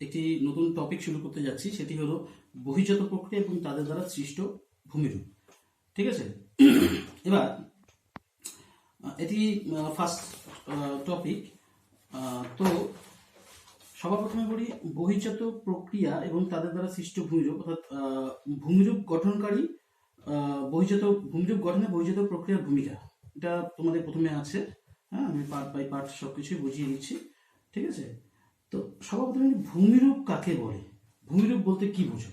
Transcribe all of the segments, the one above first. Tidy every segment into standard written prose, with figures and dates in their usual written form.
একটি নতুন টপিক শুরু করতে যাচ্ছি, সেটি হলো বহির্জাত প্রক্রিয়া এবং তাদের দ্বারা সৃষ্ট ভূমিরূপ। ঠিক আছে, এবার এটি ফার্স্ট টপিক। তো সবার প্রথমে বলি বহির্জাত প্রক্রিয়া এবং তাদের দ্বারা সৃষ্ট ভূমিরূপ, অর্থাৎ ভূমিরূপ গঠনকারী ভূমিরূপ গঠনে বহির্জাত প্রক্রিয়ার ভূমিকা। এটা তোমাদের প্রথমে আছে, হ্যাঁ, আমি পার্ট বাই পার্ট সবকিছুই বুঝিয়ে দিচ্ছি। ঠিক আছে, তো সবার প্রথমে ভূমিরূপ কাকে বলে? ভূমিরূপ বলতে কি বোঝো?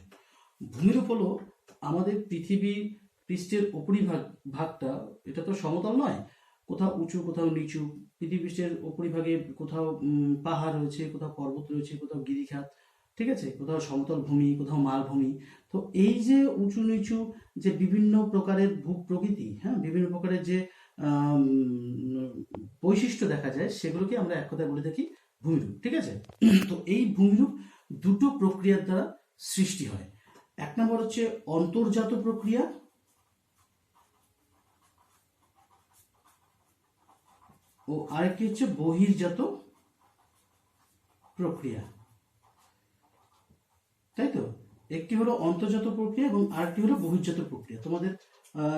ভূমিরূপ হলো আমাদের পৃথিবীর পৃষ্ঠের ভাগটা, এটা তো সমতল নয়, কোথাও উঁচু কোথাও নিচু। পৃথিবী পৃষ্ঠের উপরিভাগে কোথাও পাহাড় রয়েছে, কোথাও পর্বত রয়েছে, কোথাও গিরিখাত, ঠিক আছে, কোথাও সমতল ভূমি, কোথাও মালভূমি। তো এই যে উঁচু নিচু যে বিভিন্ন প্রকারের ভূপ্রকৃতি, হ্যাঁ, বিভিন্ন প্রকারের যে বৈশিষ্ট্য দেখা যায়, সেগুলোকে আমরা এক কথায় বলে থাকি ভূমিরূপ। ঠিক আছে, তো এই ভূমিরূপ দুটো প্রক্রিয়ার দ্বারা সৃষ্টি হয়। এক নম্বর হচ্ছে অন্তর্জাত প্রক্রিয়া, ও আরেকটি হচ্ছে বহির্জাত প্রক্রিয়া। তাই তো, একটি হলো অন্তর্জাত প্রক্রিয়া এবং আরেকটি হলো বহির্জাত প্রক্রিয়া। তোমাদের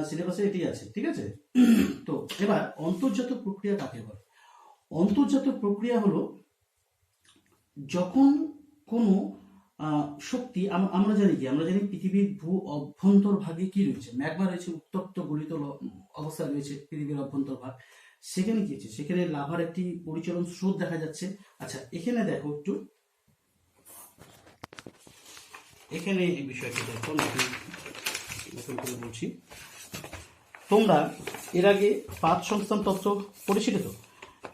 সিলেবাসে এটি আছে। ঠিক আছে, তো এবার অন্তর্জাত প্রক্রিয়া কাকে বলে? অন্তর্জাত প্রক্রিয়া হলো যখন কোনো শক্তি, আমরা জানি কি, আমরা জানি পৃথিবীর ভূ অভ্যন্তর ভাগে কি রয়েছে, ম্যাগমা রয়েছে, উত্তপ্ত গলিত অবস্থায় রয়েছে পৃথিবীর অভ্যন্তর ভাগ। সেখানে কি আছে? সেখানে লাভার একটি পরিচলন স্রোত দেখা যাচ্ছে। আচ্ছা, এখানে দেখো একটু, এখানে এই বিষয়টি দেখো, নতুন করে বলছি। তোমরা এর আগে পাত সংস্থান তত্ত্ব পড়েছিলে তো?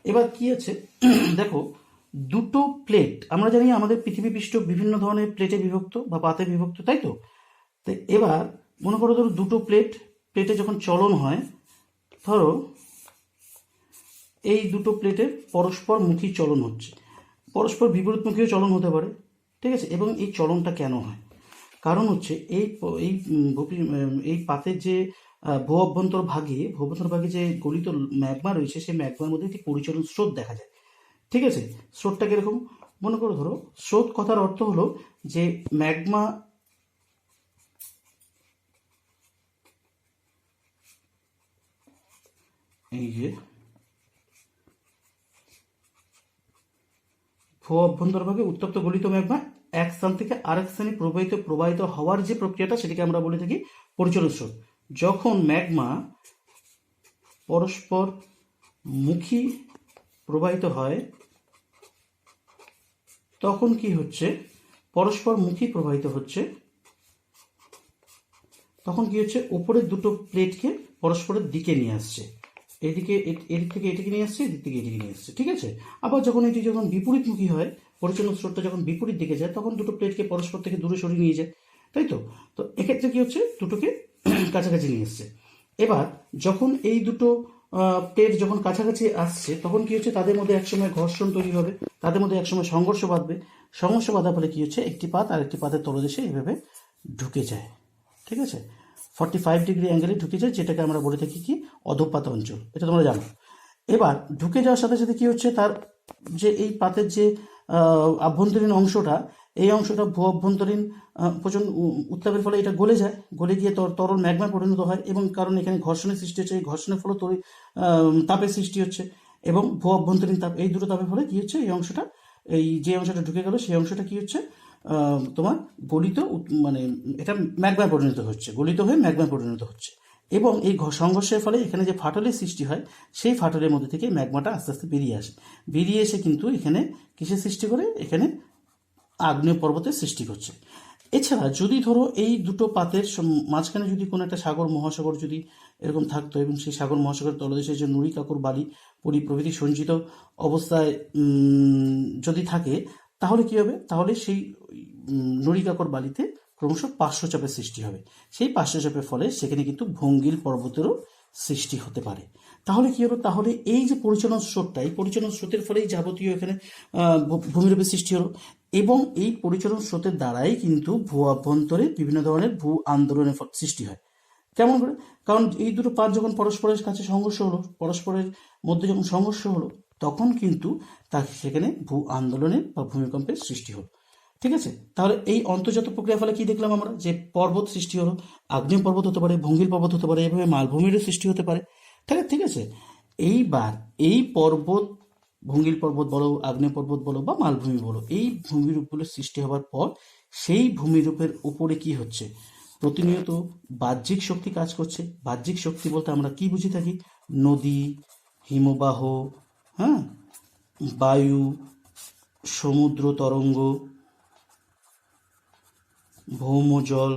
এবার কি আছে দেখো, দুটো প্লেট, আমরা জানি আমাদের পৃথিবী পৃষ্ঠ বিভিন্ন ধরনের প্লেটে বিভক্ত বা পাতে বিভক্ত, তাই তো? তো এবার মনে করো, ধরো দুটো প্লেটে যখন চলন হয়, ধরো এই দুটো প্লেটের পরস্পর মুখী চলন হচ্ছে, পরস্পর বিপরীতমুখীও চলন হতে পারে। ঠিক আছে, এবং এই চলনটা কেন হয়? কারণ হচ্ছে এই পাতের যে ভূ অভ্যন্তর ভাগে যে গলিত ম্যাগমা রয়েছে, সেই ম্যাগমার মধ্যে একটি পরিচলন স্রোত দেখা যায়। ঠিক আছে, স্রোতটা কিরকম? মনে করো, ধরো স্রোত কথার অর্থ হলো যে ম্যাগমা এই যে ভূ অভ্যন্তরভাগে উত্তপ্ত গলিত ম্যাগমা এক স্থান থেকে আরেক স্থানে প্রবাহিত হওয়ার যে প্রক্রিয়াটা, সেটাকে আমরা বলে থাকি পরিচলন স্রোত। যখন ম্যাগমা পরস্পর মুখী প্রবাহিত হয়, তখন কি হচ্ছে? পরস্পর মুখী প্রবাহিত হচ্ছে, তখন কি হচ্ছে? উপরের দুটো প্লেটকে পরস্পরের দিকে নিয়ে আসছে, এদিক থেকে এটিকে নিয়ে আসছে, এদিক থেকে এটিকে নিয়ে আসছে। ঠিক আছে, আবার যখন বিপরীতমুখী হয়, পরিচালন স্রোতটা যখন বিপরীত দিকে যায়, তখন দুটো প্লেটকে পরস্পর থেকে দূরে সরিয়ে নিয়ে যায়, তাই তো? তো এক্ষেত্রে কি হচ্ছে? দুটোকে কাছাকাছি নিয়ে এসছে। এবার যখন এই দুটো প্লেট যখন কাছাকাছি আসছে, তখন কি হচ্ছে? তাদের মধ্যে একসময় ঘর্ষণ তৈরি হবে, তাদের মধ্যে একসময় সংঘর্ষ বাঁধবে। সংঘর্ষ বাঁধার ফলে কি হচ্ছে? একটি পাত আর একটি পাতের তলদেশে এইভাবে ঢুকে যায়। ঠিক আছে, 45 ডিগ্রি অ্যাঙ্গেলে ঢুকে যায়, যেটাকে আমরা বলে থাকি কি অধঃপাত অঞ্চল। এটা তোমরা জানো। এবার ঢুকে যাওয়ার সাথে সাথে কি হচ্ছে? তার যে এই পাতের যে আভ্যন্তরীণ অংশটা, এই অংশটা ভূ অভ্যন্তরীণ প্রচণ্ড উত্তাপের ফলে এটা গলে যায়, গলে গিয়ে তরল ম্যাগমা পরিণত হয়। এবং কারণ এখানে ঘর্ষণের সৃষ্টি হচ্ছে, এই ঘর্ষণের ফলে তাপের সৃষ্টি হচ্ছে, এবং ভূ অভ্যন্তরীণ তাপ, এই দুটো তাপের ফলে কি হচ্ছে? যে অংশটা ঢুকে গেল, সেই অংশটা কি হচ্ছে? তোমার গলিত, মানে এটা ম্যাগমায় পরিণত হচ্ছে, গলিত হয়ে ম্যাগমায় পরিণত হচ্ছে। এবং এই সংঘর্ষের ফলে এখানে যে ফাটলের সৃষ্টি হয়, সেই ফাটলের মধ্যে থেকে ম্যাগমাটা আস্তে আস্তে বেরিয়ে আসে। বেরিয়ে এসে কিন্তু এখানে কিসের সৃষ্টি করে? এখানে আগ্নেয় পর্বতের সৃষ্টি করছে। এছাড়া যদি ধরো এই দুটো পাতের মাঝখানে যদি কোনো একটা সাগর মহাসাগর যদি এরকম থাকতো, এবং সেই সাগর মহাসাগরের তলদেশে যে নুড়ি কাকর বালি প্রভৃতি সঞ্চিত অবস্থায় যদি থাকে, তাহলে কি হবে? তাহলে সেই নুড়ি কাকর বালিতে ক্রমশ পার্শ্বচাপের সৃষ্টি হবে। সেই পার্শ্বচাপের ফলে সেখানে কিন্তু ভঙ্গিল পর্বতেরও সৃষ্টি হতে পারে। তাহলে কি হলো? তাহলে এই যে পরিচালন স্রোতটা, এই পরিচালন স্রোতের ফলেই যাবতীয় এখানে ভূমিরূপের সৃষ্টি হলো। এবং এই পরিচালন স্রোতের দ্বারাই কিন্তু ভূ অভ্যন্তরে বিভিন্ন ধরনের ভূ আন্দোলনের সৃষ্টি হয়। কেমন করে? কারণ এই দুটো পাত যখন পরস্পরের কাছে সংঘর্ষ হলো, পরস্পরের মধ্যে যখন সংঘর্ষ হলো, তখন কিন্তু সেখানে ভূ আন্দোলনের বা ভূমিকম্পের সৃষ্টি হলো। ঠিক আছে, তাহলে এই অন্তর্জাত প্রক্রিয়ার ফলে কি দেখলাম আমরা, যে পর্বত সৃষ্টি হলো, আগ্নেয় পর্বত হতে পারে, ভঙ্গিল পর্বত হতে পারে, এভাবে মালভূমিরও সৃষ্টি হতে পারে। ঠিক আছে, এইবার এই পর্বত, ভঙ্গিল পর্বত বলো, আগ্নেয় পর্বত বলো বা মালভূমি বলো, এই ভূমিরূপগুলো সৃষ্টি হওয়ার পর সেই ভূমিরূপের উপরে কি হচ্ছে, প্রতিনিয়ত বাহ্যিক শক্তি কাজ করছে। বাহ্যিক শক্তি বলতে আমরা কি বুঝে থাকি, নদী, হিমবাহ, হ্যাঁ, বায়ু, সমুদ্র তরঙ্গ, ভৌমজল।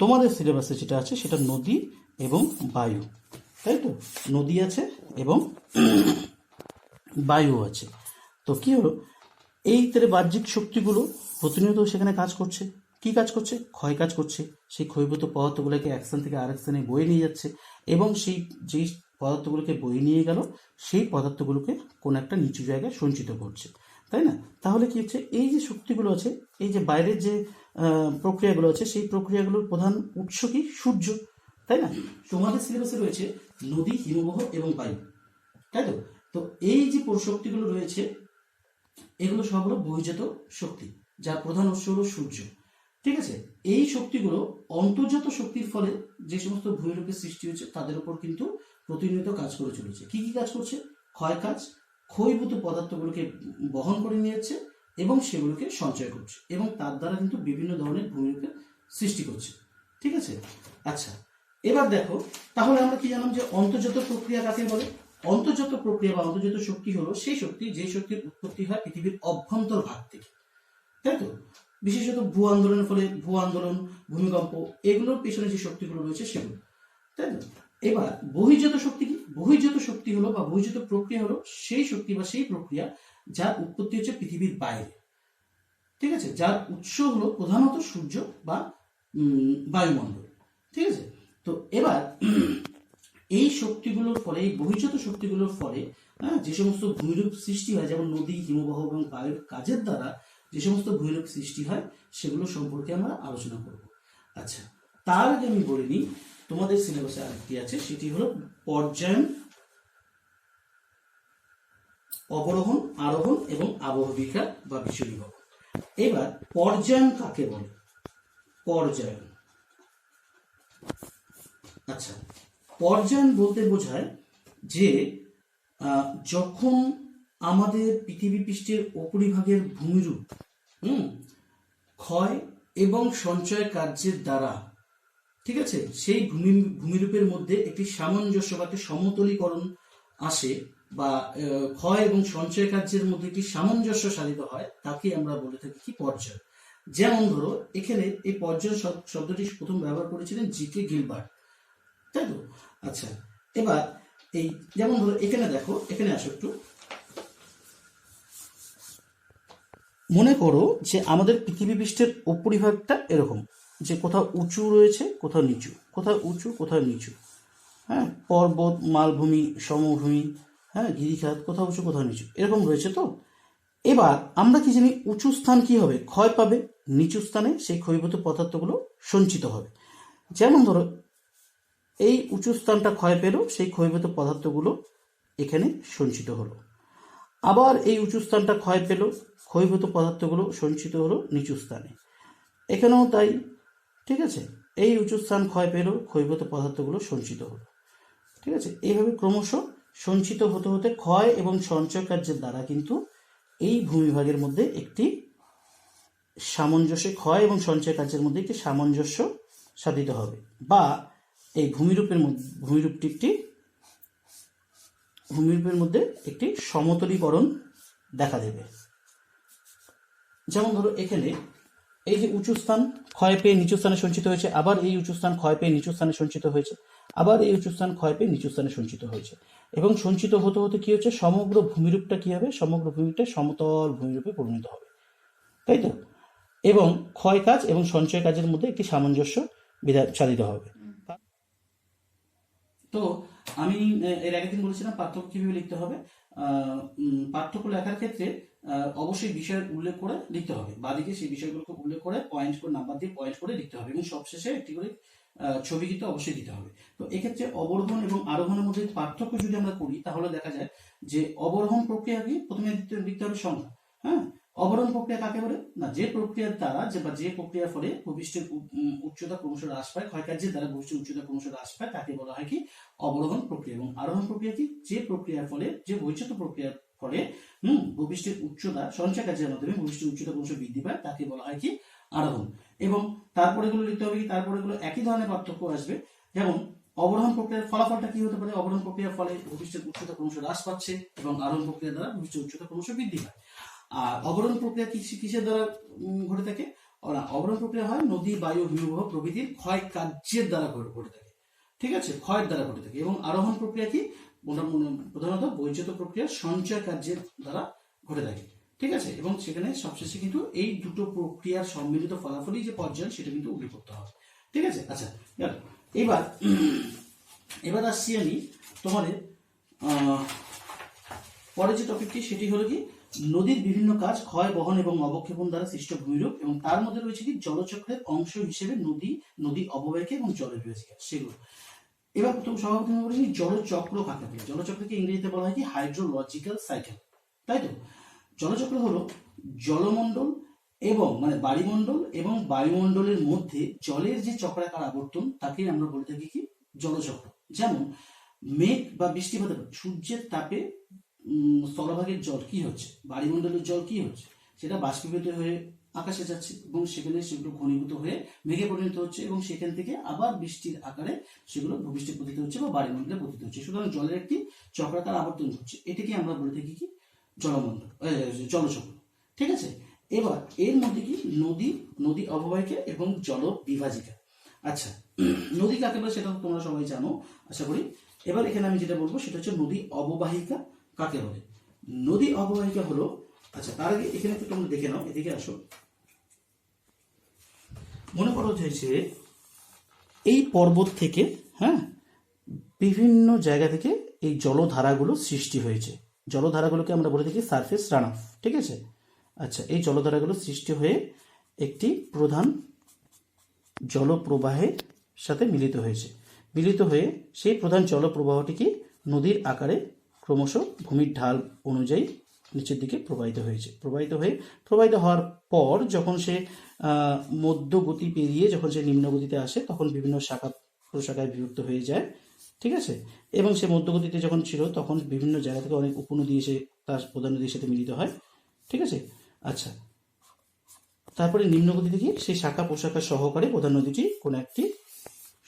তোমাদের সিলেবাসে যেটা আছে সেটা নদী এবং বায়ু, তাই তো, নদী আছে এবং বায়ু আছে। তো কি হলো, এই বাহ্যিক শক্তিগুলো প্রতিনিয়ত সেখানে কাজ করছে। কি কাজ করছে, ক্ষয় কাজ করছে। সেই ক্ষয়ভূত পদার্থগুলোকে এক স্থান থেকে আরেক স্থানে বয়ে নিয়ে যাচ্ছে, এবং সেই যেই পদার্থগুলোকে বয়ে নিয়ে গেল সেই পদার্থগুলোকে কোন একটা নিচু জায়গায় সঞ্চিত করছে, তাই না? তাহলে কি হচ্ছে, এই যে শক্তিগুলো আছে, এই যে বাইরের যে প্রক্রিয়াগুলো আছে, সেই প্রক্রিয়াগুলোর প্রধান উৎস কি, সূর্য, তাই না? তোমাদের সিলেবাসে রয়েছে নদী, হিমবাহ এবং বায়ু, তাই তো। তো এই যে শক্তিগুলো রয়েছে, এগুলো সব হলো বহির্জাত শক্তি, যার প্রধান উৎস হলো সূর্য। ঠিক আছে, এই শক্তিগুলো অন্তর্জাত শক্তির ফলে যে সমস্ত ভূমিরূপের সৃষ্টি হচ্ছে তাদের উপর কিন্তু প্রতিনিয়ত কাজ করে চলেছে। কি কি কাজ করছে, ক্ষয় কাজ, ক্ষয়ভূত পদার্থগুলোকে বহন করে নিয়ে যাচ্ছে এবং সেগুলোকে সঞ্চয় করছে, এবং তার দ্বারা কিন্তু বিভিন্ন ধরনের ভূমিরূপের সৃষ্টি করছে। ঠিক আছে, আচ্ছা, এবার দেখো, তাহলে আমরা কি জানলাম যে অন্তর্জাত প্রক্রিয়া কাকে বলে। অন্তর্জাত প্রক্রিয়া বা অন্তর্জাত শক্তি হলো সেই শক্তি যে শক্তির উৎপত্তি হয় পৃথিবীর অভ্যন্তর ভাগ থেকে, তাই তো। বিশেষত ভূ আন্দোলনের ফলে, ভূ আন্দোলন, ভূমিকম্প, এগুলোর পেছনে যে শক্তিগুলো রয়েছে সেগুলো, তাই তো। এবার বহির্জাত শক্তি কি, বহির্জাত শক্তি হলো বা বহির্জাত প্রক্রিয়া হলো সেই শক্তি বা সেই প্রক্রিয়া যার উৎপত্তি হচ্ছে পৃথিবীর বাইরে। ঠিক আছে, যার উৎস হলো প্রধানত সূর্য বা বায়ুমণ্ডল। ঠিক আছে, তো এবার এই শক্তিগুলোর ফলে, এই বহির্জাত শক্তিগুলোর ফলে, হ্যাঁ, যে সমস্ত ভূমিরূপ সৃষ্টি হয়, যেমন নদী, হিমবাহ এবং বায়ুর কাজের দ্বারা যে সমস্ত ভূমিরূপ সৃষ্টি হয় সেগুলো সম্পর্কে আমরা আলোচনা করব। আচ্ছা, তার আগে আমি বলে নিই, তোমাদের সিলেবাসে আরেকটি আছে, সেটি হলো পর্যায়ন, অবরোহণ, আরোহণ এবং আবহবিকা বা বিষয়ীভব। এবার পর্যায়ন কাকে বলে, পর্যায়ন। আচ্ছা, পর্যায়ন বলতে বোঝায় যে যখন আমাদের পৃথিবী পৃষ্ঠের উপরিভাগের ভূমিরূপ ক্ষয় এবং সঞ্চয় কার্যের দ্বারা, ঠিক আছে, সেই ভূমিরূপের মধ্যে একটি সামঞ্জস্য বা একটি সমতলীকরণ আসে, বা ক্ষয় এবং সঞ্চয় কার্যের মধ্যে একটি সামঞ্জস্য সাধিত হয়, তাকে আমরা বলে থাকি কি, পর্যায়। যেমন ধরো, এখানে এই পর্যায় শব্দটি প্রথম ব্যবহার করেছিলেন জি.কে. গিলবার্ট, তাই তো। আচ্ছা, এবার এই যেমন ধরো, এখানে দেখো, এখানে আসো একটু, মনে করো যে আমাদের পৃথিবী পৃষ্ঠের উপরিভাগটা এরকম, যে কোথাও উঁচু রয়েছে, কোথাও নিচু, কোথাও উঁচু, কোথাও নিচু, হ্যাঁ, পর্বত, মালভূমি, সমভূমি, হ্যাঁ, গিরিখাত, কোথাও উঁচু, কোথাও নিচু, এরকম রয়েছে। তো এবার আমরা কি জানি, উঁচু স্থান কি হবে, ক্ষয় পাবে, নিচু স্থানে সেই ক্ষয়ভূত পদার্থগুলো সঞ্চিত হবে। যেমন ধরো, এই উঁচু স্থানটা ক্ষয় পেল, সেই ক্ষয়ভূত পদার্থগুলো এখানে সঞ্চিত হলো। আবার এই উঁচু স্থানটা ক্ষয় পেল, ক্ষয়ভূত পদার্থগুলো সঞ্চিত হলো নিচু স্থানে, এখানেও তাই। ঠিক আছে, এই উঁচু স্থান ক্ষয় পেল, ক্ষয়ভূত পদার্থগুলো সঞ্চিত হলো। ঠিক আছে, এইভাবে ক্রমশ সঞ্চিত হতে হতে ক্ষয় এবং সঞ্চয় কার্যের দ্বারা কিন্তু এই ভূমিভাগের মধ্যে একটি সামঞ্জস্য, ক্ষয় এবং সঞ্চয় কার্যের মধ্যে একটি সামঞ্জস্য সাধিত হবে, বা এই ভূমিরূপের মধ্যে একটি সমতলীকরণ দেখা দেবে। যেমন ধরো, এখানে এই যে উঁচু স্থান ক্ষয় পেয়ে নিচু স্থানে সঞ্চিত হয়েছে, আবার এই উঁচু স্থান ক্ষয় পেয়ে নিচু স্থানে সঞ্চিত হয়েছে, আবার এই উঁচু স্থান ক্ষয় পেয়ে নিচু স্থানে সঞ্চিত হয়েছে, এবং সঞ্চিত হতে হতে কি হচ্ছে, সমগ্র ভূমিরূপটা কি হবে, সমগ্র ভূমিরূপটা সমতল ভূমিরূপে পরিণত হবে, তাই তো। এবং ক্ষয় কাজ এবং সঞ্চয় কাজের মধ্যে একটি সামঞ্জস্য সাধিত হবে। তো আমি এর আগের দিন বলেছিলাম পার্থক্য কিভাবে লিখতে হবে। পার্থক্য লেখার ক্ষেত্রে অবশ্যই বিষয়ের উল্লেখ করে লিখতে হবে, বাদিকে সেই বিষয়গুলোকে উল্লেখ করে পয়েন্ট করে, নাম্বার দিয়ে পয়েন্ট করে লিখতে হবে, এবং সবশেষে একটি করে ছবি কিন্তু অবশ্যই দিতে হবে। তো এক্ষেত্রে অবরোহণ এবং আরোহণের মধ্যে পার্থক্য যদি আমরা করি, তাহলে দেখা যায় যে অবরোহণ প্রক্রিয়া কি, প্রথমে লিখতে হবে সংখ্যা, হ্যাঁ, অবরোহণ প্রক্রিয়া কাকে বলে? না, যে প্রক্রিয়ার দ্বারা যে প্রক্রিয়ার ফলে ভূপৃষ্ঠের উচ্চতা ক্রমশ হ্রাস পায়, ক্ষয়কার্যের দ্বারা ভূপৃষ্ঠের উচ্চতা ক্রমশ হ্রাস পায়, তাকে বলা হয় কি? অবরোহণ প্রক্রিয়া। এবং আরোহণ প্রক্রিয়া কি? যে প্রক্রিয়ার ফলে, যে বৈচিত্র্য প্রক্রিয়ার ফলে ভূপৃষ্ঠের উচ্চতা, সঞ্চয় কার্যের মাধ্যমে ভূপৃষ্ঠের উচ্চতা ক্রমশ বৃদ্ধি পায়, তাকে বলা হয় কি? আরোহণ। এবং তারপরে গুলো লিখতে হবে কি? তারপরে গুলো একই ধরনের পার্থক্য আসবে। যেমন অবরোহণ প্রক্রিয়ার ফলাফলটা কি হতে পারে? অবরোহণ প্রক্রিয়ার ফলে ভূপৃষ্ঠের উচ্চতা ক্রমশ হ্রাস পাচ্ছে এবং আরোহণ প্রক্রিয়া দ্বারা ভূপৃষ্ঠের উচ্চতা ক্রমশ বৃদ্ধি পায়। আর অবরোহণ প্রক্রিয়া কিসের দ্বারা ঘটে থাকে? অবরোহণ প্রক্রিয়া হয় নদী, বায়ু, হিমবাহ প্রভৃতির ক্ষয় কার্যের দ্বারা ঘটে থাকে, ঠিক আছে, ক্ষয়ের দ্বারা ঘটে থাকে। এবং আরোহণ প্রক্রিয়া কি? প্রধানত বৈচিত্র্য প্রক্রিয়া সঞ্চয় কার্যের দ্বারা ঘটে থাকে, ঠিক আছে। এবং সেখানে সবশেষে কিন্তু এই দুটো প্রক্রিয়ার সম্মিলিত ফলাফলই যে পর্যায়, সেটা কিন্তু উল্লেখ করতে হবে, ঠিক আছে। আচ্ছা, এবার আসছি আমি তোমাদের পরে যে টপিকটি, সেটি হলো কি? নদীর বিভিন্ন কাজ, ক্ষয়, বহন এবং অবক্ষেপণ দ্বারা সৃষ্ট ভূমিরূপ, এবং তার মধ্যে রয়েছে কি? জলচক্রের অংশ হিসেবে নদী অববাহিকা এবং জলবিভাজিকা, সেগুলো। এবার সভাপতি বলি জলচক্র কাকে বলে? জলচক্রকে ইংরেজিতে বলা হয় কি? হাইড্রোলজিক্যাল সাইকেল, তাই তো। জলচক্র হলো জলমণ্ডল এবং বাড়িমণ্ডল এবং বায়ুমণ্ডলের মধ্যে জলের যে চক্রাকার আবর্তন, তাকে আমরা বলে থাকি কি? জলচক্র। যেমন মেঘ বা বৃষ্টিপাত, সূর্যের তাপে স্থলভাগের জল কি হচ্ছে? বায়ুমণ্ডলের জল কি হচ্ছে? সেটা বাষ্পীভূত হয়ে আকাশে যাচ্ছে এবং সেখানে সেগুলো ঘনীভূত হয়ে মেঘে পরিণত হচ্ছে এবং সেখান থেকে আবার বৃষ্টির আকারে সেগুলো ভূপৃষ্ঠে পতিত হচ্ছে বা বায়ুমণ্ডলে পতিত হচ্ছে। সুতরাং জলের একটি চক্রাকার আবর্তন হচ্ছে, এটাকে আমরা বলে থাকি কি? জলচক্র, ঠিক আছে। এবার এর মধ্যে কি? নদী অববাহিকা এবং জল বিভাজিকা। আচ্ছা, নদী কাকে বলে সেটা তোমরা সবাই জানো আশা করি। এবার এখানে আমি যেটা বলবো সেটা হচ্ছে নদী অববাহিকা কাকে বলে। নদী অববাহিকা হলো, আচ্ছা তার আগে এখানে একটু তোমরা দেখে নাও, এদিকে আসো। মনে করো যে এই পর্বত থেকে, হ্যাঁ, বিভিন্ন জায়গা থেকে এই জলধারাগুলো সৃষ্টি হয়েছে। জলধারাগুলোকে আমরা বলে থাকি সারফেস রান অফ, ঠিক আছে। আচ্ছা, এই জলধারাগুলো সৃষ্টি হয়ে একটি প্রধান জলপ্রবাহের সাথে মিলিত হয়েছে। মিলিত হয়ে সেই প্রধান জলপ্রবাহটিকে নদীর আকারে ক্রমশ ভূমির ঢাল অনুযায়ী নিচের দিকে প্রবাহিত হওয়ার পর যখন সে মধ্যগতি পেরিয়ে যখন সে নিম্নগতিতে আসে, তখন বিভিন্ন শাখা প্রশাখায় বিভক্ত হয়ে যায়, ঠিক আছে। এবং সে মধ্যগতিতে যখন ছিল, তখন বিভিন্ন জায়গা থেকে অনেক উপনদী এসে তার প্রধান নদীর সাথে মিলিত হয়, ঠিক আছে। আচ্ছা, তারপরে নিম্নগতি থেকে সেই শাখা প্রশাখা সহকারে প্রধান নদীটি কোনো একটি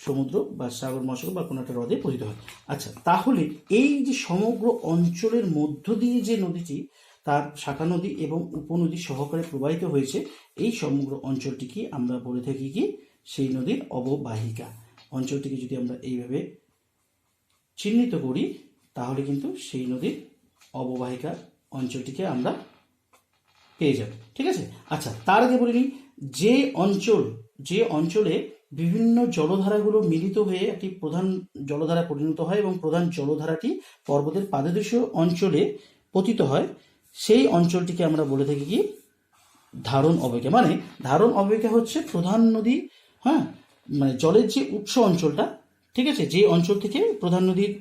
সমুদ্র বা সাগর মহাসাগর বা কোনো একটা হ্রদে পতিত হয়। আচ্ছা, তাহলে এই যে সমগ্র অঞ্চলের মধ্য দিয়ে যে নদীটি তার শাখা নদী এবং উপনদী সহকারে প্রবাহিত হয়েছে, এই সমগ্র অঞ্চলটিকে আমরা বলে থাকি কি? সেই নদীর অববাহিকা। অঞ্চলটিকে যদি আমরা এইভাবে চিহ্নিত করি, তাহলে কিন্তু সেই নদীর অববাহিকা অঞ্চলটিকে আমরা পেয়ে যাব, ঠিক আছে। আচ্ছা, তার আগে বলে নিই, যে অঞ্চলে বিভিন্ন জলধারাগুলো মিলিত হয়ে একটি প্রধান জলধারা পরিণত হয় এবং প্রধান জলধারাটি পর্বতের পাদদেশীয় অঞ্চলে পতিত হয়, সেই অঞ্চলটিকে আমরা বলে থাকি কি? ধারণ অববাহিকা। ধারণ অববাহিকা হচ্ছে প্রধান নদী, হ্যাঁ, জলের যে উৎস অঞ্চলটা, ঠিক আছে, যে অঞ্চল থেকে প্রধান নদীর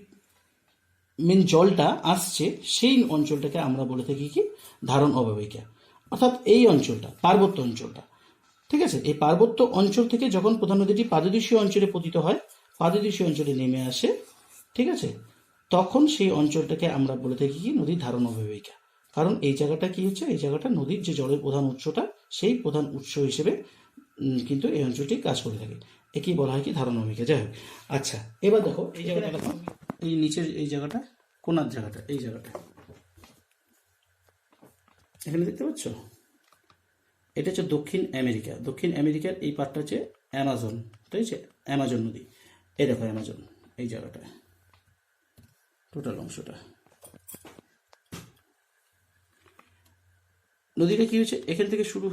মেন জলটা আসছে, সেই অঞ্চলটাকে আমরা বলে থাকি কি? ধারণ অববাহিকা। অর্থাৎ এই অঞ্চলটা পার্বত্য অঞ্চলটা, ঠিক আছে। এই পার্বত্য অঞ্চল থেকে যখন প্রধান নদীটি পাদদেশীয় অঞ্চলে পতিত হয়, পাদদেশীয় অঞ্চলে নেমে আসে, ঠিক আছে, তখন সেই অঞ্চলটাকে আমরা বলে থাকি কি? নদীর ধারণ অববাহিকা। কারণ এই জায়গাটা কি হচ্ছে? এই জায়গাটা নদীর যে জলের প্রধান উৎসটা, সেই প্রধান উৎস হিসেবে কিন্তু এই অঞ্চলটি কাজ করে থাকে। একেই বলা হয় কি? ধারণ অববাহিকা। যাই হোক, আচ্ছা, এবার দেখো এই জায়গাটা, দেখো এই নিচের এই জায়গাটা, কোনার জায়গাটা, এই জায়গাটা এখানে দেখতে পাচ্ছ, এটা হচ্ছে দক্ষিণ আমেরিকা। দক্ষিণ আমেরিকার এই পার্টটা হচ্ছে অ্যামাজন, ঠিক আছে, অ্যামাজন নদী। এই দেখো অ্যামাজন, এই জায়গাটা, টোটাল অংশটা। নদীটা কি হয়েছে? এখান থেকে শুরু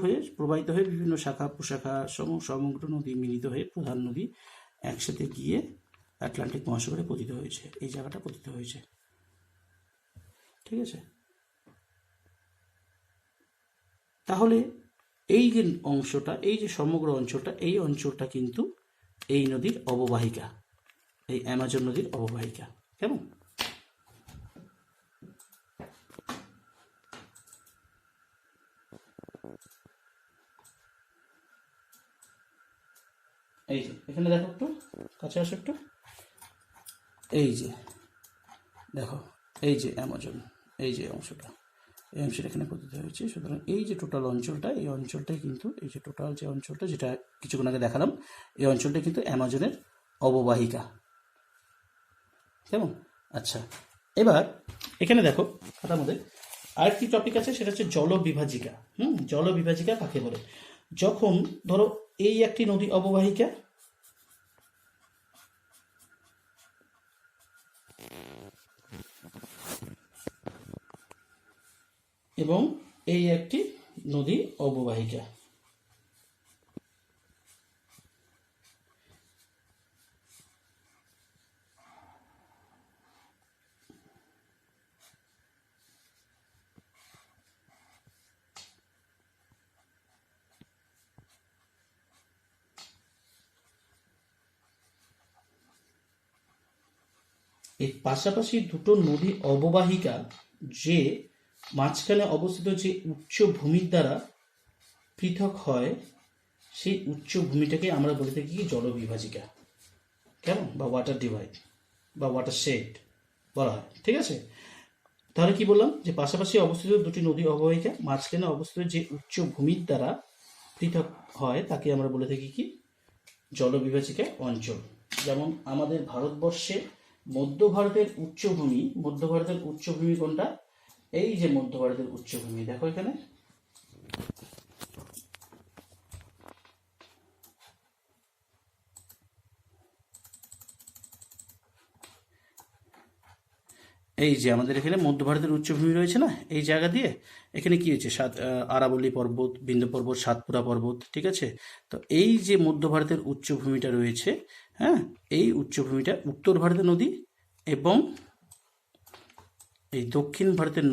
হয়ে প্রবাহিত হয়ে বিভিন্ন শাখা প্রশাখা সমগ্র নদী মিলিত হয়ে প্রধান নদী একসাথে গিয়ে আটলান্টিক মহাসাগরে পতিত হয়েছে। এই জায়গাটা পতিত হয়েছে, ঠিক আছে। তাহলে এই যে অংশটা, এই যে সমগ্র অঞ্চলটা, এই অঞ্চলটা কিন্তু এই নদীর অববাহিকা, এই অ্যামাজন নদীর অববাহিকা। কেমন? এই যে এখানে দেখো, একটু কাছে আসো একটু, এই যে দেখো, এই যে অ্যামাজন, এই যে অংশটা, এই অংশটা এখানে পতিত হয়েছে। সুতরাং এই যে টোটাল অঞ্চলটা, এই অঞ্চলটাই কিন্তু, এই যে টোটাল যে অঞ্চলটা যেটা কিছুক্ষণ আগে দেখালাম, এই অঞ্চলটা কিন্তু অ্যামাজনের অববাহিকা। কেমন? আচ্ছা, এবার এখানে দেখো খাতার মধ্যে আরেকটি টপিক আছে, সেটা হচ্ছে জলবিভাজিকা। জলবিভাজিকা কাকে বলে? যখন ধরো এই একটি নদী অববাহিকা, এবং এই একটি নদী অববাহিকা। এই পাশাপাশি দুটো নদী অববাহিকা যে মাঝখানে অবস্থিত যে উচ্চ ভূমির দ্বারা পৃথক হয়, সেই উচ্চ ভূমিটাকে আমরা বলে থাকি জলবিভাজিকা। কেমন? বা ওয়াটার ডিভাইড বা ওয়াটার শেড বলা হয়। ঠিক আছে, তাহলে কি বললাম, যে পাশাপাশি অবস্থিত দুটি নদী অববাহিকা মাঝখানে অবস্থিত যে উচ্চ ভূমির দ্বারা পৃথক হয় তাকে আমরা বলে থাকি কি? জলবিভাজিকা অঞ্চল। যেমন আমাদের ভারতবর্ষে মধ্য ভারতের উচ্চভূমি, মধ্য ভারতের উচ্চভূমি কোনটা? এই যে মধ্য ভারতের উচ্চভূমি, দেখো এখানে, এই যে আমাদের এখানে মধ্য ভারতের উচ্চভূমি রয়েছে না, এই জায়গা দিয়ে এখানে কি হয়েছে, আরাবল্লী পর্বত, বিন্ধ্য পর্বত, সাতপুরা পর্বত। ঠিক আছে, তো এই যে মধ্য ভারতের উচ্চভূমিটা রয়েছে, হ্যাঁ, এই উচ্চভূমিটা উত্তর ভারতের নদী এবং এই দক্ষিণ ভারতের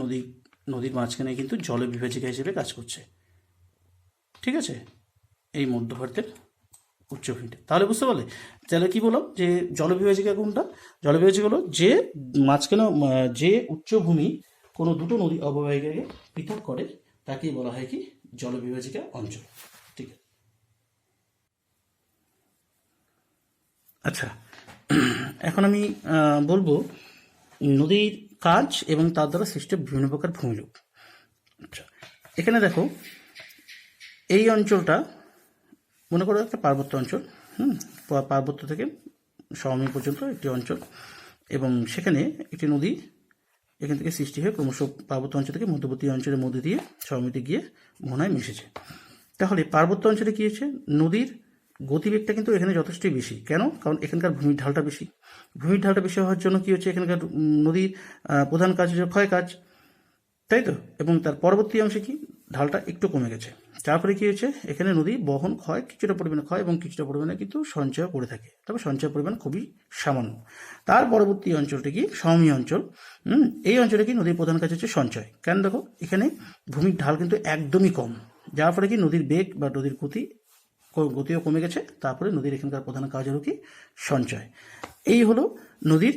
নদীর মাঝখানে কিন্তু জলবিভাজিকা হিসেবে কাজ করছে। ঠিক আছে, এই মধ্য ভারতের উচ্চভূমিটা। তাহলে বুঝতে পারলে? তাহলে কি বললাম, যে জলবিভাজিকা কোনটা? জলবিভাজিকা হলো যে মাঝখানে যে উচ্চভূমি কোনো দুটো নদী অববাহিকাকে পৃথক করে তাকেই বলা হয় কি? জলবিভাজিকা অঞ্চল। ঠিক আছে, আচ্ছা, এখন আমি বলবো নদীর কাজ এবং তার দ্বারা সৃষ্ট বিভিন্ন প্রকার ভূমিরূপ। আচ্ছা, এখানে দেখো, এই অঞ্চলটা মনে করো একটা পার্বত্য অঞ্চল। পার্বত্য থেকে সমভূমি পর্যন্ত একটি অঞ্চল, এবং সেখানে একটি নদী এখান থেকে সৃষ্টি হয়ে ক্রমশ পার্বত্য অঞ্চল থেকে মধ্যবর্তী অঞ্চলের মধ্যে দিয়ে সমভূমিতে গিয়ে মোহনায় মিশেছে। তাহলে পার্বত্য অঞ্চলে কী হয়েছে, নদীর গতিবেগটা কিন্তু এখানে যথেষ্টই বেশি। কেন? কারণ এখানকার ভূমির ঢালটা বেশি। ভূমির ঢালটা বেশি হওয়ার জন্য কী হচ্ছে, এখানকার নদীর প্রধান কাজ হচ্ছে ক্ষয় কাজ, তাই তো? এবং তার পরবর্তী অংশে কি, ঢালটা একটু কমে গেছে। তারপরে কি হয়েছে, এখানে নদী বহন ক্ষয় কিছুটা পরিমাণে ক্ষয় এবং কিছুটা পরিমাণে কিন্তু সঞ্চয় করে থাকে, তবে সঞ্চয় পরিমাণ খুবই সামান্য। তার পরবর্তী অঞ্চলটি কি? সমভূমি অঞ্চল। এই অঞ্চলে কি নদীর প্রধান কাজ হচ্ছে সঞ্চয়। কেন? দেখো এখানে ভূমির ঢাল কিন্তু একদমই কম, যার ফলে কি নদীর বেগ বা নদীর গতিও কমে গেছে। তারপরে নদীর এখানকার প্রধান কাজ হলো কি? সঞ্চয়। এই হলো নদীর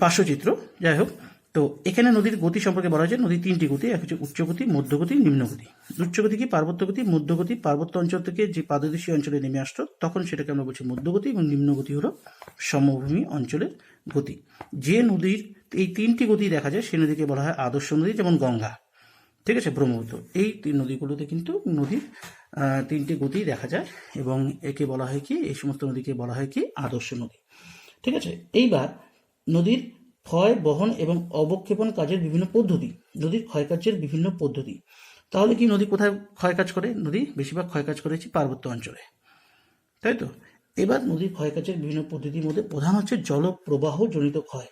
পার্শ্বচিত্র। যাই হোক, তো এখানে নদীর গতি সম্পর্কে বলা হয়েছে, নদীর তিনটি গতি, এক হচ্ছে উচ্চগতি, মধ্যগতি, নিম্নগতি। উচ্চগতি কি? পার্বত্যগতি। মধ্যগতি পার্বত্য অঞ্চল থেকে যে পাদদেশী অঞ্চলে নেমে আসতো তখন সেটাকে আমরা বলছি মধ্যগতি, এবং নিম্নগতি হলো সমভূমি অঞ্চলের গতি। যে নদীর এই তিনটি গতি দেখা যায় সে নদীকে বলা হয় আদর্শ নদী, যেমন গঙ্গা, ঠিক আছে, ব্রহ্মপুত্র। এই নদীগুলোতে কিন্তু নদীর তিনটি গতি দেখা যায়, এবং একে বলা হয় কি, এই সমস্ত নদীকে বলা হয় কি? আদর্শ নদী। ঠিক আছে, এইবার নদীর ক্ষয়, বহন এবং অবক্ষেপণ কাজের বিভিন্ন পদ্ধতি, নদীর ক্ষয়কার্যের বিভিন্ন পদ্ধতি। তাহলে কি নদী কোথায় ক্ষয় কাজ করে? নদী বেশিরভাগ ক্ষয় কাজ করেছে পার্বত্য অঞ্চলে, তাই তো? এবার নদীর ক্ষয়কার্যের বিভিন্ন পদ্ধতির মধ্যে প্রধান হচ্ছে জলপ্রবাহ জনিত ক্ষয়,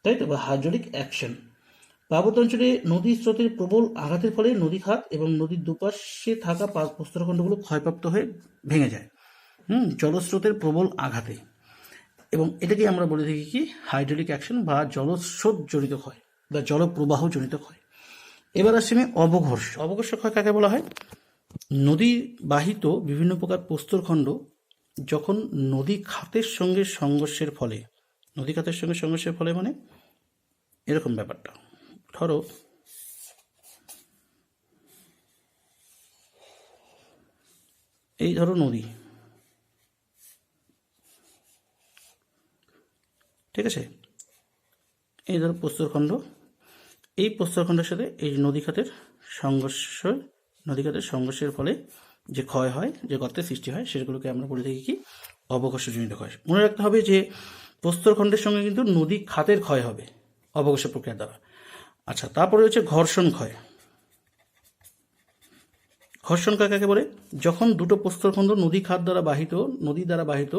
তাই তো, বা হাইড্রোলিক অ্যাকশন। পার্বত্য অঞ্চলে নদীর স্রোতের প্রবল আঘাতের ফলে নদী খাত এবং নদীর দুপাশে থাকা প্রস্তরখণ্ডগুলো ক্ষয়প্রাপ্ত হয়ে ভেঙে যায় জলস্রোতের প্রবল আঘাতে, এবং এটাকে আমরা বলে থাকি কি? হাইড্রোলিক অ্যাকশন বা জলস্রোত জড়িত ক্ষয় বা জলপ্রবাহ জনিত ক্ষয়। এবার আসছে আমি অবঘর্ষ। অবঘর্ষ ক্ষয় কাকে বলা হয়? নদী বাহিত বিভিন্ন প্রকার প্রস্তরখণ্ড যখন নদী খাতের সঙ্গে সংঘর্ষের ফলে, নদী খাতের সঙ্গে সংঘর্ষের ফলে মানে এরকম ব্যাপারটা, ধরো এই ধরো নদী, ঠিক আছে, এই ধরো প্রস্তরখণ্ড, এই প্রস্তরখণ্ডের সাথে এই নদীখাতের সংঘর্ষের ফলে যে ক্ষয় হয়, যে গর্তের সৃষ্টি হয়, সেগুলোকে আমরা বলে থাকি কি অবঘর্ষজনিত ক্ষয়। মনে রাখতে হবে যে প্রস্তরখণ্ডের সঙ্গে কিন্তু নদী খাতের ক্ষয় হবে অবঘর্ষ প্রক্রিয়ার দ্বারা। আচ্ছা, তারপরে হচ্ছে ঘর্ষণ ক্ষয়। ঘর্ষণ ক্ষয় কাকে বলে? যখন দুটো প্রস্তরখণ্ড নদী দ্বারা বাহিত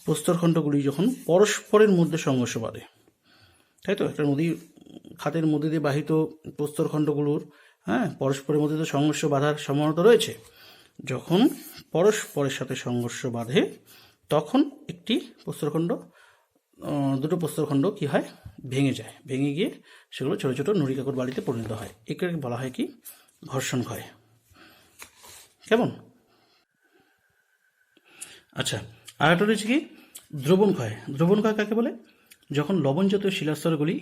প্রস্তরখণ্ডগুলি যখন পরস্পরের মধ্যে সংঘর্ষ বাঁধে, তাই তো? একটা নদী খাতের মধ্যে দিয়ে বাহিত প্রস্তরখণ্ডগুলোর পরস্পরের মধ্যে তো সংঘর্ষ বাঁধার সম্ভাবনা রয়েছে। যখন পরস্পরের সাথে সংঘর্ষ বাঁধে তখন দুটো প্রস্তরখণ্ড কি হয়, ভেঙে গিয়ে সেগুলো ছোট ছোট নুড়িকাকর বালিতে পরিণত হয়। একে বলা হয় কি ঘর্ষণ ক্ষয়। কেমন? আচ্ছা, আর একটা রয়েছে কি দ্রবণ ক্ষয়। দ্রবণ ক্ষয় কাকে বলে? যখন লবণজাতীয় শিলাস্তরগুলি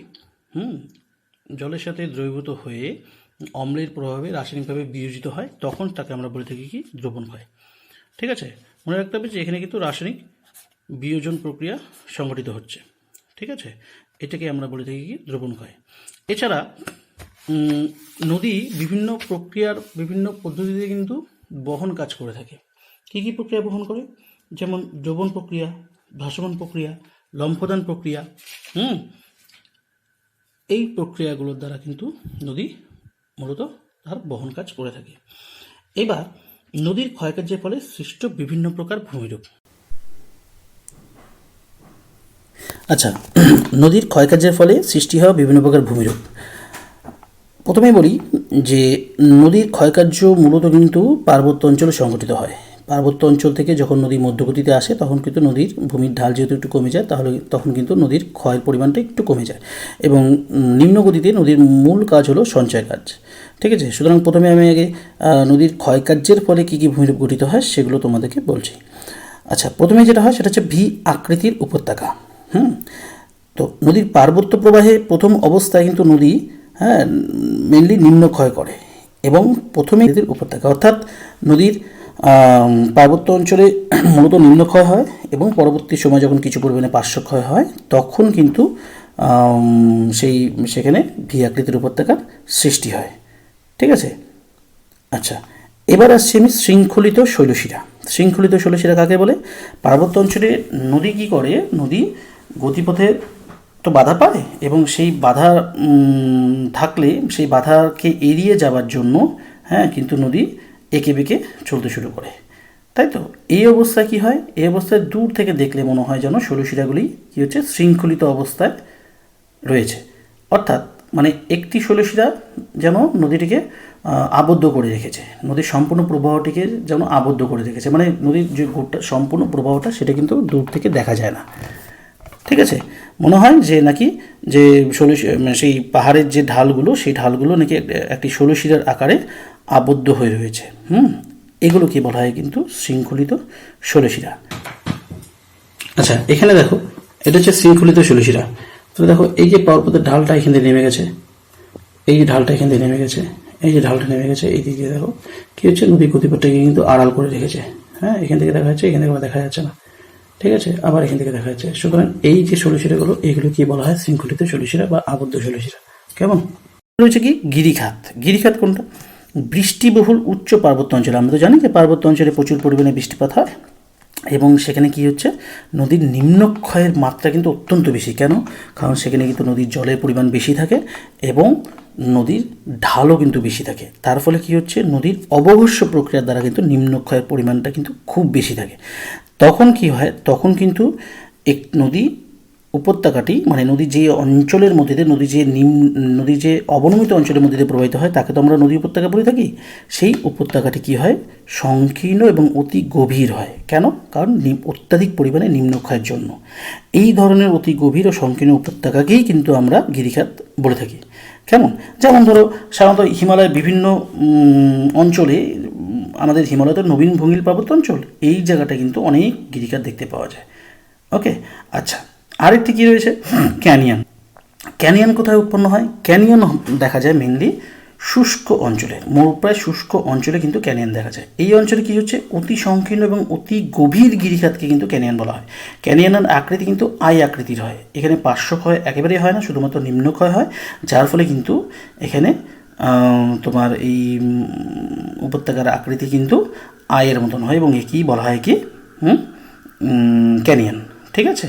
জলের সাথে দ্রবীভূত হয়ে অম্লের প্রভাবে রাসায়নিকভাবে বিয়োজিত হয়, তখন তাকে আমরা বলে থাকি কি দ্রবণ ক্ষয়। ঠিক আছে, মনে রাখতে হবে যে এখানে কিন্তু রাসায়নিক বিয়োজন প্রক্রিয়া সংঘটিত হচ্ছে। ঠিক আছে, এটাকে আমরা বলে থাকি কি দ্রবণ ক্ষয়। এছাড়া নদী বিভিন্ন প্রক্রিয়ার বিভিন্ন পদ্ধতিতে কিন্তু বহন কাজ করে থাকে। কী কী প্রক্রিয়া বহন করে? যেমন দ্রবণ প্রক্রিয়া, ভাসমান প্রক্রিয়া, লম্ফদান প্রক্রিয়া। এই প্রক্রিয়াগুলোর দ্বারা কিন্তু নদী মূলত তার বহন কাজ করে থাকে। এবার নদীর ক্ষয়কার্যের ফলে সৃষ্ট বিভিন্ন প্রকার ভূমিরূপ। আচ্ছা, নদীর ক্ষয়কার্যের ফলে সৃষ্টি হওয়া বিভিন্ন প্রকার ভূমিরূপ। প্রথমেই বলি যে নদীর ক্ষয়কার্য মূলত কিন্তু পার্বত্য অঞ্চলে সংঘটিত হয়। পার্বত্য অঞ্চল থেকে যখন নদী মধ্যগতিতে আসে তখন কিন্তু নদীর ভূমির ঢাল যেহেতু একটু কমে যায়, তখন কিন্তু নদীর ক্ষয়ের পরিমাণটা একটু কমে যায়। এবং নিম্নগতিতে নদীর মূল কাজ হলো সঞ্চয় কাজ। ঠিক আছে, সুতরাং প্রথমে আমি আগে নদীর ক্ষয়কার্যের ফলে কী কী ভূমিরূপ গঠিত হয় সেগুলো তোমাদেরকে বলছি। আচ্ছা, প্রথমে যেটা হয় সেটা হচ্ছে ভি আকৃতির উপত্যকা। তো নদীর পার্বত্য প্রবাহে প্রথম অবস্থায় কিন্তু নদী মেনলি নিম্নক্ষয় করে এবং প্রথমে নদীর উপত্যকা অর্থাৎ নদীর পার্বত্য অঞ্চলে মূলত নিম্নক্ষয় হয় এবং পরবর্তী সময় যখন কিছু পরিমাণে পার্শ্বক্ষয় হয় তখন কিন্তু সেখানে ভি আকৃতির উপত্যকার সৃষ্টি হয়। ঠিক আছে, আচ্ছা, এবার আসছি আমি শৃঙ্খলিত শৈলশিরা। শৃঙ্খলিত শৈলশিরা কাকে বলে? পার্বত্য অঞ্চলে নদী কী করে? নদী গতিপথে তো বাধা পায় এবং সেই বাধা থাকলে সেই বাধাকে এড়িয়ে যাওয়ার জন্য কিন্তু নদী এঁকে বেঁকে চলতে শুরু করে, তাই তো? এই অবস্থায় কি হয়? এই অবস্থায় দূর থেকে দেখলে মনে হয় যেন শৈলশিরাগুলি কী হচ্ছে, শৃঙ্খলিত অবস্থায় রয়েছে। অর্থাৎ মানে একটি শৈলশিরা যেন নদীটিকে আবদ্ধ করে রেখেছে, নদীর সম্পূর্ণ প্রবাহটিকে যেন আবদ্ধ করে রেখেছে। মানে নদীর যে সম্পূর্ণ প্রবাহটা সেটা কিন্তু দূর থেকে দেখা যায় না। ঠিক আছে, মনে হয় যে নাকি যে সেই পাহাড়ের যে ঢালগুলো, সেই ঢালগুলো নাকি একটি শৈলশিরার আকারে আবদ্ধ হয়ে রয়েছে। এগুলো কি বলা হয়? কিন্তু শৃঙ্খলিত শৈলশিরা। আচ্ছা, এখানে দেখো, এটা হচ্ছে শৃঙ্খলিত শৈলশিরা। তো দেখো, এই যে পর্বতের ঢালটা এখান থেকে নেমে গেছে, এই যে ঢালটা এখান থেকে নেমে গেছে, এই যে ঢালটা নেমে গেছে, এই দিকে দেখো কি হচ্ছে, নদীর গতিপথটাকে কিন্তু আড়াল করে রেখেছে। এখান থেকে দেখা যাচ্ছে, এখান থেকে দেখা যাচ্ছে না। ঠিক আছে, আবার এখান থেকে দেখা যাচ্ছে। সুতরাং এই যে শৈলশিরাগুলো, এগুলো কি বলা হয়? শৃঙ্খলিত শৈলশিরা বা আবদ্ধ শৈলশিরা। কেমন? রয়েছে কি গিরিখাত। গিরিখাত কোনটা? বৃষ্টিবহুল উচ্চ পার্বত্য অঞ্চলে। আমরা তো জানি যে পার্বত্য অঞ্চলে প্রচুর পরিমাণে বৃষ্টিপাত হয় এবং সেখানে কি হচ্ছে, নদীর নিম্নক্ষয়ের মাত্রা কিন্তু অত্যন্ত বেশি। কেন? কারণ সেখানে কিন্তু নদীর জলের পরিমাণ বেশি থাকে এবং নদীর ঢালও কিন্তু বেশি থাকে। তার ফলে কি হচ্ছে, নদীর অবঘর্ষ প্রক্রিয়ার দ্বারা কিন্তু নিম্নক্ষয়ের পরিমাণটা কিন্তু খুব বেশি থাকে। তখন কি হয়? তখন কিন্তু নদী উপত্যকাটি, মানে নদী যে অঞ্চলের মধ্যে দিয়ে নদী যে অবনমিত অঞ্চলের মধ্যে দিয়ে প্রবাহিত হয় তাকে তো আমরা নদী উপত্যকা বলে থাকি। সেই উপত্যকাটি কি হয়? সংকীর্ণ এবং অতি গভীর হয়। কেন? কারণ অত্যাধিক পরিমাণে নিম্নক্ষয়ের জন্য। এই ধরনের অতি গভীর ও সংকীর্ণ উপত্যকাকেই কিন্তু আমরা গিরিখাত বলে থাকি। কেমন? যেমন ধরো, সাধারণত হিমালয়ের বিভিন্ন অঞ্চলে, আমাদের হিমালয় তো নবীন ভঙ্গিল পার্বত্য অঞ্চল, এই জায়গাটা কিন্তু অনেক গিরিখাত দেখতে পাওয়া যায়। ওকে, আচ্ছা, আরেকটি কী রয়েছে? ক্যানিয়ন। ক্যানিয়ন কোথায় উৎপন্ন হয়? ক্যানিয়ন দেখা যায় মেনলি শুষ্ক অঞ্চলে, মরুপ্রায় শুষ্ক অঞ্চলে কিন্তু ক্যানিয়ন দেখা যায়। এই অঞ্চলে কী হচ্ছে, অতি সংকীর্ণ এবং অতি গভীর গিরিখাতকে কিন্তু ক্যানিয়ন বলা হয়। ক্যানিয়নের আকৃতি কিন্তু আই আকৃতির হয়। এখানে পার্শ্বক্ষয় একেবারেই হয় না, শুধুমাত্র নিম্নক্ষয় হয়, যার ফলে কিন্তু এখানে তোমার এই উপত্যকার আকৃতি কিন্তু আয়ের মতন হয় এবং একেই বলা হয় কি ক্যানিয়ন। ঠিক আছে,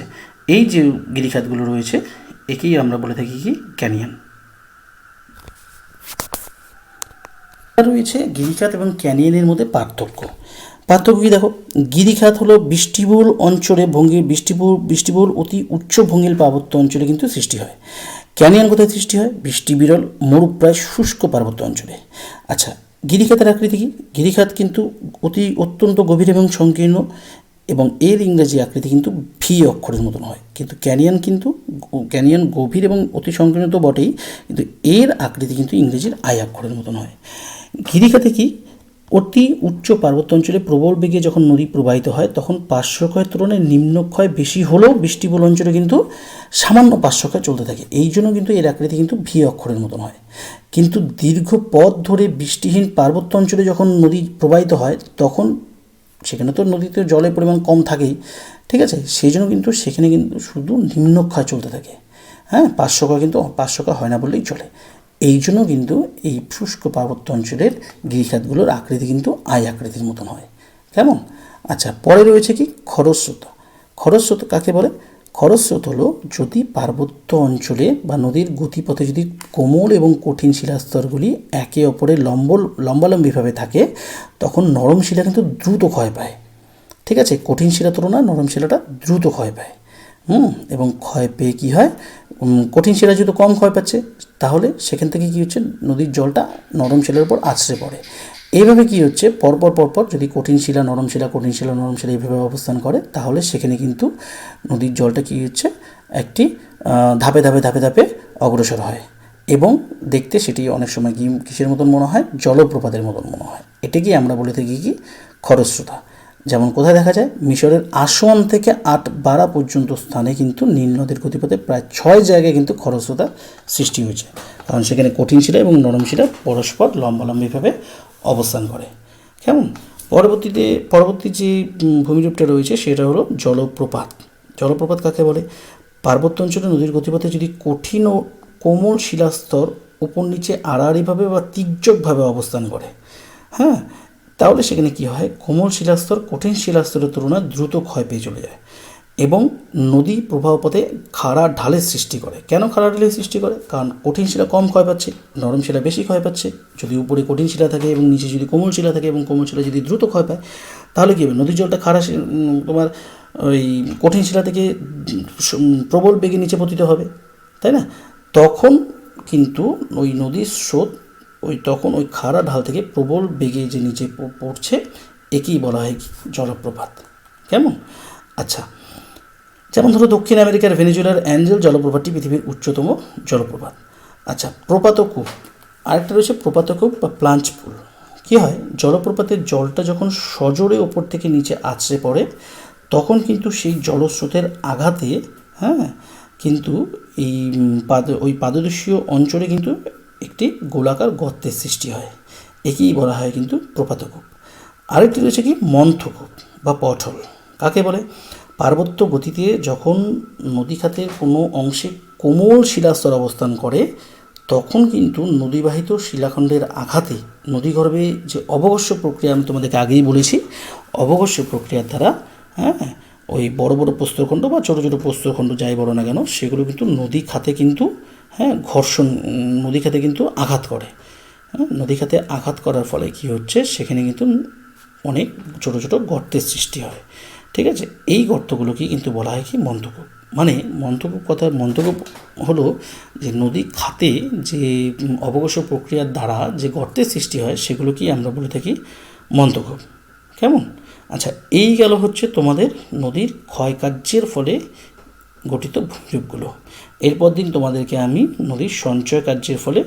এই যে গিরিখাতগুলো রয়েছে একেই আমরা বলে থাকি কি ক্যানিয়ন। রয়েছে গিরিখাত এবং ক্যানিয়নের মধ্যে পার্থক্য কি দেখো, গিরিখাত হলো বৃষ্টিবহুল অঞ্চলে বৃষ্টিবহুল অতি উচ্চ ভঙ্গিল পার্বত্য অঞ্চলে কিন্তু সৃষ্টি হয়। ক্যানিয়ন কোথায় সৃষ্টি হয়, বৃষ্টিবিরল মরুপ্রায় শুষ্ক পার্বত্য অঞ্চলে। আচ্ছা, গিরিখাতের আকৃতি কি, গিরিখাত কিন্তু অত্যন্ত গভীর এবং সংকীর্ণ এবং এর ইংরেজি আকৃতি কিন্তু ভি অক্ষরের মতন হয়। কিন্তু ক্যানিয়ন গভীর এবং অতি সংকীর্ণ তো বটেই, কিন্তু এর আকৃতি কিন্তু ইংরেজির আই অক্ষরের মতন হয়। গিরিখাতে কি, অতি উচ্চ পার্বত্য অঞ্চলে প্রবল বেগে যখন নদী প্রবাহিত হয় তখন পার্শ্বক্ষয়ের তুলনায় নিম্নক্ষয় বেশি হলেও বৃষ্টিবহুল অঞ্চলে কিন্তু সামান্য পার্শ্বক্ষয় চলতে থাকে। এই জন্য কিন্তু এর আকৃতি কিন্তু ভি অক্ষরের মতন হয়। কিন্তু দীর্ঘ পথ ধরে বৃষ্টিহীন পার্বত্য অঞ্চলে যখন নদী প্রবাহিত হয় তখন সেখানে তো নদীতে জলের পরিমাণ কম থাকেই, ঠিক আছে, সেই জন্য কিন্তু সেখানে কিন্তু শুধু নিম্নক্ষয় চলতে থাকে। হ্যাঁ, পার্শ্বক্ষয় হয় না বললেই চলে। এই জন্য কিন্তু এই শুষ্ক পার্বত্য অঞ্চলের গিরিখাতগুলোর আকৃতি কিন্তু আই আকৃতির মতন হয়। কেমন? আচ্ছা, পরে রয়েছে কি খরস্রোত। খরস্রোত কাকে বলে? খরস্রোত হলো যদি পার্বত্য অঞ্চলে বা নদীর গতিপথে যদি কোমল এবং কঠিন শিলাস্তরগুলি একে অপরের লম্বালম্বিভাবে থাকে তখন নরম শিলা কিন্তু দ্রুত ক্ষয় পায়। ঠিক আছে, কঠিন শিলার তুলনায় নরম শিলাটা দ্রুত ক্ষয় পায়। এবং ক্ষয় পেয়ে কী হয়, কঠিন শিলা যেহেতু কম ক্ষয় পাচ্ছে তাহলে সেখান থেকে কী হচ্ছে, নদীর জলটা নরম শিলার উপর আছড়ে পড়ে। এইভাবে কী হচ্ছে, পরপর যদি কঠিন শিলা নরম শিলা এইভাবে অবস্থান করে তাহলে সেখানে কিন্তু নদীর জলটা কী হচ্ছে, একটি ধাপে ধাপে অগ্রসর হয় এবং দেখতে সেটি অনেক সময় কিসের মতন মনে হয়, জলপ্রপাতের মতন মনে হয়। এটাকেই আমরা বলে থাকি কি খরস্রোতা। যেমন কোথায় দেখা যায়, মিশরের আসওয়ান থেকে আটবারা পর্যন্ত স্থানে কিন্তু নীল নদীর গতিপথে প্রায় 6 জায়গায় কিন্তু খরস্রোতা সৃষ্টি হয়েছে, কারণ সেখানে কঠিন শিলা এবং নরম শিলা পরস্পর লম্বালম্বিভাবে অবস্থান করে। কেমন? পরবর্তী যে ভূমিরূপটা রয়েছে সেটা হলো জলপ্রপাত। জলপ্রপাত কাকে বলে? পার্বত্য অঞ্চলে নদীর গতিপথে যদি কঠিন ও কোমল শিলাস্তর উপর নিচে আড়াআড়িভাবে বা তির্যকভাবে অবস্থান করে, হ্যাঁ, তাহলে সেখানে কী হয়, কোমল শিলাস্তর কঠিন শিলাস্তরের তুলনায় দ্রুত ক্ষয় পেয়ে চলে যায় এবং নদী প্রবাহপথে খাড়া ঢালের সৃষ্টি করে। কেন খাড়া ঢালের সৃষ্টি করে? কারণ কঠিন শিলা কম ক্ষয় পাচ্ছে, নরম শিলা বেশি ক্ষয় পাচ্ছে। যদি উপরে কঠিন শিলা থাকে এবং নিচে যদি কোমল শিলা থাকে এবং কোমল শিলা যদি দ্রুত ক্ষয় পায় তাহলে কী হবে, নদীর জলটা তোমার ওই কঠিন শিলা থেকে প্রবল বেগে নিচে পতিত হবে, তাই না? তখন কিন্তু ওই নদীর স্রোত তখন ওই খাড়া ঢাল থেকে প্রবল বেগে যে নিচে পড়ছে একেই বলা হয় জলপ্রপাত। কেমন? আচ্ছা, যেমন ধরো দক্ষিণ আমেরিকার ভেনেজুয়েলার অ্যাঞ্জেল জলপ্রপাতটি পৃথিবীর উচ্চতম জলপ্রপাত। আচ্ছা, প্রপাতকূপ আরেকটা রয়েছে, প্রপাতকূপ বা প্লাঞ্চ পুল। কী হয়, জলপ্রপাতের জলটা যখন সজোরে ওপর থেকে নিচে আছড়ে পড়ে তখন কিন্তু সেই জলস্রোতের আঘাতে কিন্তু ওই পাদদেশীয় অঞ্চলে কিন্তু একটি গোলাকার গর্তের সৃষ্টি হয়। একেই বলা হয় কিন্তু প্রপাতকূপ। আরেকটি রয়েছে কি মন্থকূপ বা পটল। কাকে বলে? পার্বত্য গতিতে যখন নদীখাতের কোনো অংশে কোমল শিলাস্তর অবস্থান করে তখন কিন্তু নদীবাহিত শিলাখণ্ডের আঘাতে নদীগর্ভে যে অবঘর্ষ প্রক্রিয়া আমি তোমাদেরকে আগেই বলেছি, অবঘর্ষ প্রক্রিয়ার দ্বারা ওই বড় বড় প্রস্তরখণ্ড বা ছোটো ছোটো প্রস্তরখণ্ড যাই বলো না কেন সেগুলো কিন্তু নদী খাতে কিন্তু নদী খাতে কিন্তু আঘাত করে। নদী খাতে আঘাত করার ফলে কী হচ্ছে, সেখানে কিন্তু অনেক ছোটো ছোটো গর্তের সৃষ্টি হয়। ঠিক আছে, এই গর্তগুলোকেই কিন্তু বলা হয় কি মন্থকূপ। মানে মন্থকূপ হলো যে নদী খাতে যে অবঘর্ষ প্রক্রিয়ার দ্বারা যে গর্তের সৃষ্টি হয় সেগুলোকেই আমরা বলে থাকি মন্থকূপ। কেমন? আচ্ছা, এই গেল হচ্ছে তোমাদের নদীর ক্ষয়কার্যের ফলে গঠিত ভূমিরূপগুলো। এরপর দিন তোমাদেরকে আমি নদীর সঞ্চয় কার্যের ফলে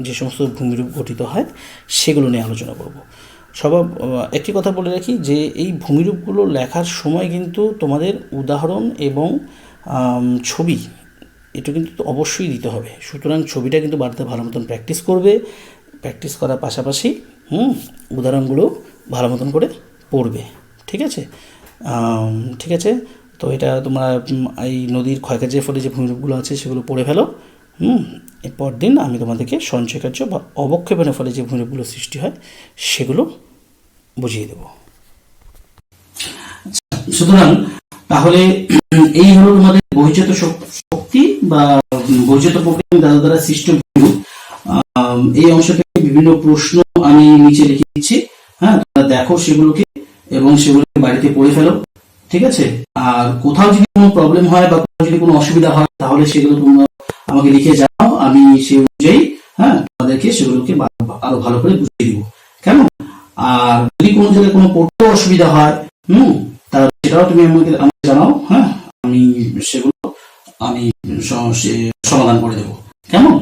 যে সমস্ত ভূমিরূপ গঠিত হয় সেগুলো নিয়ে আলোচনা করব। একটি কথা বলে রাখি যে এই ভূমিরূপগুলো লেখার সময় কিন্তু তোমাদের উদাহরণ এবং ছবি এটা কিন্তু অবশ্যই দিতে হবে। সুতরাং ছবিটা কিন্তু বাড়িতে ভালো মতন প্র্যাকটিস করবে প্র্যাকটিস করার পাশাপাশি উদাহরণগুলো ভালো মতন করে পড়বে, ঠিক আছে? ঠিক আছে, তো এটা তোমরা এই নদীর ক্ষয়কার্যের ফলে যে ভূমিরূপগুলো আছে সেগুলো পড়ে ফেলো। এরপর দিন আমি তোমাদেরকে সঞ্চয় কার্য বা অবক্ষেপণের ফলে যে ভূমিরূপগুলো সৃষ্টি হয় সেগুলো বুঝিয়ে দেব। সুতরাং তাহলে এই হলো তোমাদের বহির্জাত শক্তি বা বহির্জাত প্রক্রিয়া দ্বারা সৃষ্ট ভূমিরূপ। এই অংশ থেকে বিভিন্ন প্রশ্ন আমি নিচে লিখে দিচ্ছি, হ্যাঁ, তোমরা দেখো সেগুলোকে এবং সেগুলোকে বাড়িতে পড়ে ফেলো, ঠিক আছে? আর কোথাও যদি কোনো প্রবলেম হয় বা কোথাও যদি কোনো অসুবিধা হয় তাহলে সেগুলো তোমরা আমাকে লিখে জানাও, আমি সেই অনুযায়ী তোমাদেরকে সেগুলোকে আরো ভালো করে বুঝিয়ে দিব, কেমন? আর যদি কোনো জায়গায় কোনো পড়তে অসুবিধা হয় তাহলে সেটাও তুমি আমাকে জানাও, হ্যাঁ, আমি সেগুলো সমাধান করে দেবো, কেমন?